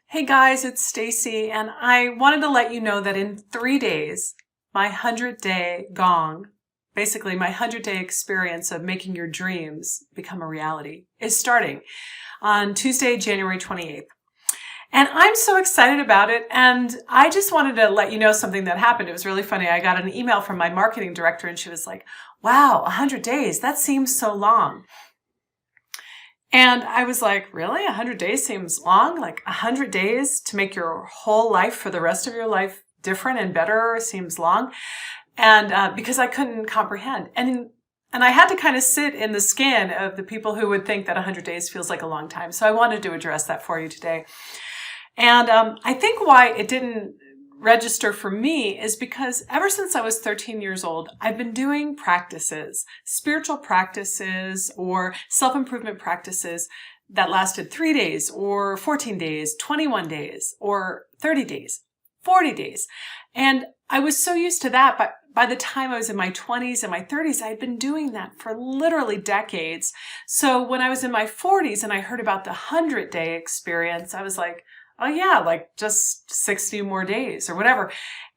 Hey guys, it's Stacy, and I wanted to let you know that in 3 days, my 100-day gong, basically my 100-day experience of making your dreams become a reality, is starting on Tuesday, January 28th. And I'm so excited about it, and I just wanted to let you know something that happened. It was really funny. I got an email from my marketing director, and she was like, wow, 100 days, that seems so long. And I was like, really? 100 days seems long? Like 100 days to make your whole life for the rest of your life different and better seems long? And because I couldn't comprehend. And I had to kind of sit in the skin of the people who would think that 100 days feels like a long time. So I wanted to address that for you today. And I think why it didn't register for me is because ever since I was 13 years old, I've been doing practices, spiritual practices or self-improvement practices that lasted 3 days or 14 days, 21 days or 30 days, 40 days. And I was so used to that, but by the time I was in my 20s and my 30s, I had been doing that for literally decades. So when I was in my 40s and I heard about the 100-day experience, I was like, oh yeah, like just 60 more days or whatever.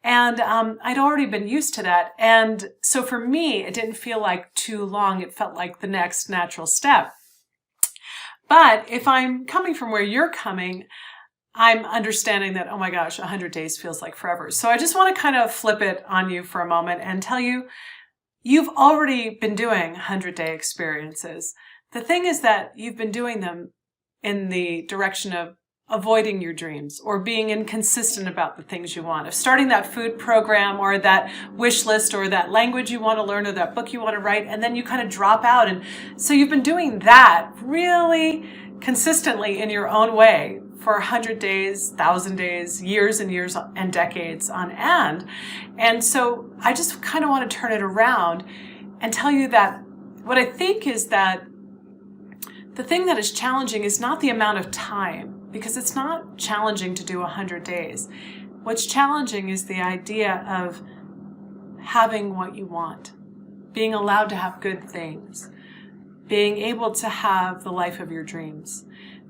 And I'd already been used to that. And so for me, it didn't feel like too long. It felt like the next natural step. But if I'm coming from where you're coming, I'm understanding that, oh my gosh, 100 days feels like forever. So I just want to kind of flip it on you for a moment and tell you, you've already been doing 100-day experiences. The thing is that you've been doing them in the direction of avoiding your dreams or being inconsistent about the things you want, of starting that food program or that wish list or that language you want to learn or that book you want to write, and then you kind of drop out. And so you've been doing that really consistently in your own way for 100 days, 1,000 days, years and years and decades on end. And so I just kind of want to turn it around and tell you that what I think is that the thing that is challenging is not the amount of time, because it's not challenging to do 100 days. What's challenging is the idea of having what you want, being allowed to have good things, being able to have the life of your dreams.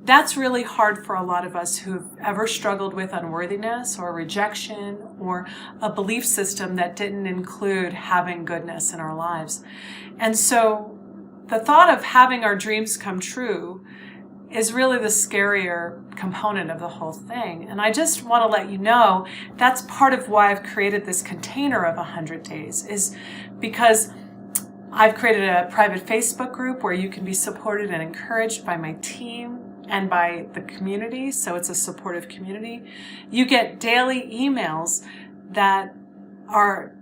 That's really hard for a lot of us who've ever struggled with unworthiness or rejection or a belief system that didn't include having goodness in our lives. And so the thought of having our dreams come true is really the scarier component of the whole thing. And I just want to let you know that's part of why I've created this container of 100 days, is because I've created a private Facebook group where you can be supported and encouraged by my team and by the community. So it's a supportive community. You get daily emails that are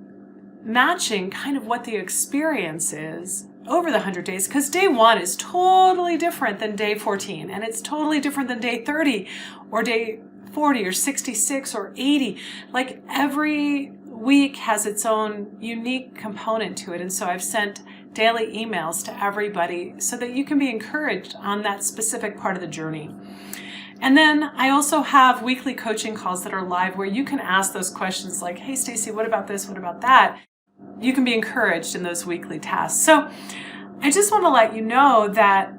matching kind of what the experience is over the 100 days, because day 1 is totally different than day 14, and it's totally different than day 30 or day 40 or 66 or 80. Like every week has its own unique component to it. And so I've sent daily emails to everybody so that you can be encouraged on that specific part of the journey. And then I also have weekly coaching calls that are live where you can ask those questions like, hey, Stacy, what about this? What about that? You can be encouraged in those weekly tasks. So I just want to let you know that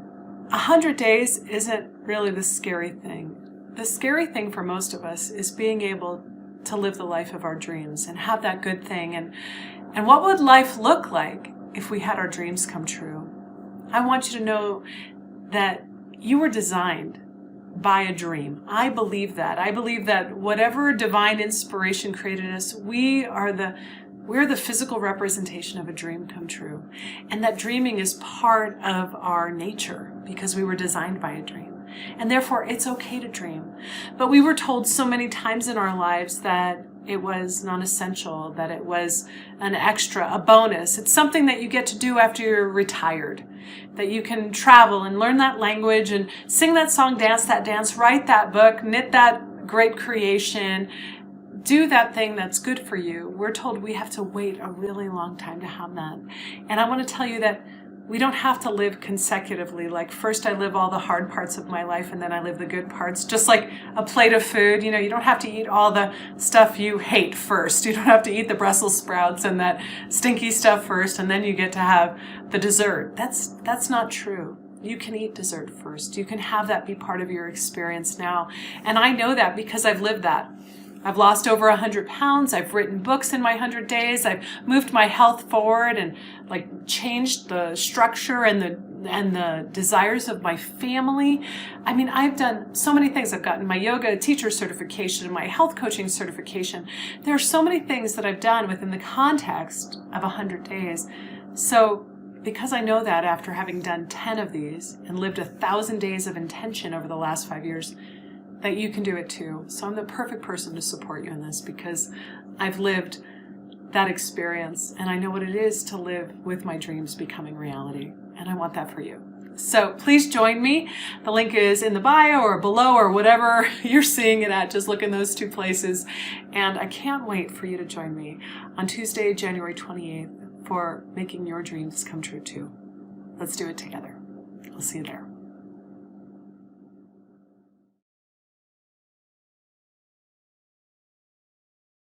100 days isn't really the scary thing. The scary thing for most of us is being able to live the life of our dreams and have that good thing. And what would life look like if we had our dreams come true? I want you to know that you were designed by a dream. I believe that. I believe that whatever divine inspiration created us, we're the physical representation of a dream come true. And that dreaming is part of our nature because we were designed by a dream. And therefore, it's okay to dream. But we were told so many times in our lives that it was non-essential, that it was an extra, a bonus. It's something that you get to do after you're retired, that you can travel and learn that language and sing that song, dance that dance, write that book, knit that great creation, do that thing that's good for you. We're told we have to wait a really long time to have that. And I want to tell you that we don't have to live consecutively. Like first I live all the hard parts of my life and then I live the good parts. Just like a plate of food, you don't have to eat all the stuff you hate first. You don't have to eat the Brussels sprouts and that stinky stuff first and then you get to have the dessert. That's not true. you can eat dessert first. You can have that be part of your experience now. And I know that because I've lived that. I've lost over 100 pounds. I've written books in my 100 days. I've moved my health forward and like changed the structure and the desires of my family. I mean, I've done so many things. I've gotten my yoga teacher certification and my health coaching certification. There are so many things that I've done within the context of 100 days. So because I know that after having done 10 of these and lived 1,000 days of intention over the last 5 years, that you can do it too. So I'm the perfect person to support you in this because I've lived that experience and I know what it is to live with my dreams becoming reality. And I want that for you. So please join me. The link is in the bio or below or whatever you're seeing it at. Just look in those two places. And I can't wait for you to join me on Tuesday, January 28th for making your dreams come true too. Let's do it together. I'll see you there.